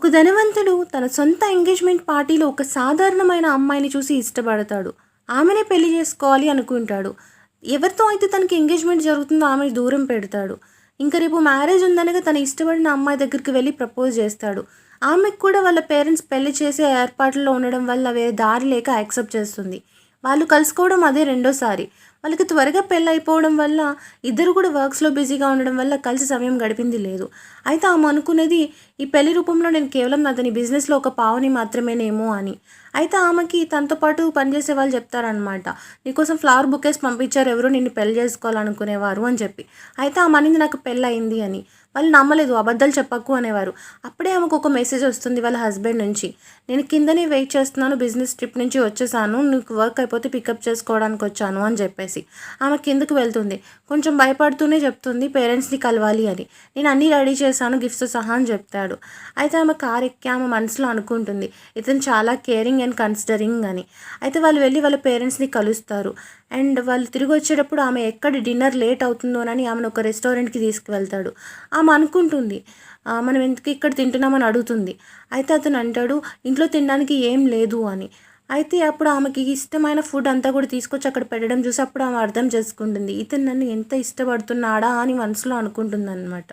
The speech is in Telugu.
ఒక ధనవంతుడు తన సొంత ఎంగేజ్మెంట్ పార్టీలో ఒక సాధారణమైన అమ్మాయిని చూసి ఇష్టపడతాడు. ఆమెనే పెళ్లి చేసుకోవాలి అనుకుంటాడు. ఎవరితో అయితే తనకి ఎంగేజ్మెంట్ జరుగుతుందో ఆమెని దూరం పెడతాడు. ఇంకా రేపు మ్యారేజ్ ఉందనగా తన ఇష్టపడిన అమ్మాయి దగ్గరికి వెళ్ళి ప్రపోజ్ చేస్తాడు. ఆమెకు కూడా వాళ్ళ పేరెంట్స్ పెళ్లి చేసే ఏర్పాట్లలో ఉండడం వల్ల వేరే దారి లేక యాక్సెప్ట్ చేస్తుంది. వాళ్ళు కలుసుకోవడం అదే రెండోసారి. వాళ్ళకి త్వరగా పెళ్ళి అయిపోవడం వల్ల ఇద్దరు కూడా వర్క్స్లో బిజీగా ఉండడం వల్ల కలిసి సమయం గడిపింది లేదు. అయితే ఆమె అనుకునేది ఈ పెళ్లి రూపంలో నేను కేవలం అతని బిజినెస్లో ఒక పావుని మాత్రమేనేమో అని. అయితే ఆమెకి తనతో పాటు పనిచేసే వాళ్ళు చెప్తారనమాట, నీకోసం ఫ్లవర్ బుకేస్ పంపించారు ఎవరో నిన్ను పెళ్లి చేసుకోవాలనుకునేవారు అని చెప్పి. అయితే ఆమె అనింది నాకు పెళ్ళి అయింది అని. వాళ్ళు నమ్మలేదు, అబద్ధాలు చెప్పకు అనేవారు. అప్పుడే ఆమెకు ఒక మెసేజ్ వస్తుంది వాళ్ళ హస్బెండ్ నుంచి, నేను కిందనే వెయిట్ చేస్తున్నాను, బిజినెస్ ట్రిప్ నుంచి వచ్చేసాను, నీకు వర్క్ అయిపోతే పికప్ చేసుకోవడానికి వచ్చాను అని చెప్పేసి ఆమె కిందకు వెళ్తుంది. కొంచెం భయపడుతూనే చెప్తుంది పేరెంట్స్ని కలవాలి అని. నేను అన్నీ రెడీ చేశాను గిఫ్ట్స్ సహా అని చెప్తాడు. అయితే ఆమె కార్ ఎక్కి ఆమె మనసులో అనుకుంటుంది, ఇతను చాలా కేరింగ్ అండ్ కన్సిడరింగ్ అని. అయితే వాళ్ళు వెళ్ళి వాళ్ళ పేరెంట్స్ని కలుస్తారు. అండ్ వాళ్ళు తిరిగి వచ్చేటప్పుడు ఆమె ఎక్కడ డిన్నర్ లేట్ అవుతుందోనని ఆమెను ఒక రెస్టారెంట్కి తీసుకువెళ్తాడు. ఆమె అనుకుంటుంది, మనం ఎందుకు ఇక్కడ తింటున్నామని అడుగుతుంది. అయితే అతను అంటాడు ఇంట్లో తినడానికి ఏం లేదు అని. అయితే అప్పుడు ఆమెకి ఇష్టమైన ఫుడ్ అంతా కూడా తీసుకొచ్చి అక్కడ పెట్టడం చూసి అప్పుడు ఆమె అర్థం చేసుకుంటుంది, ఇతను నన్ను ఎంత ఇష్టపడుతున్నాడా అని మనసులో అనుకుంటుంది అనమాట.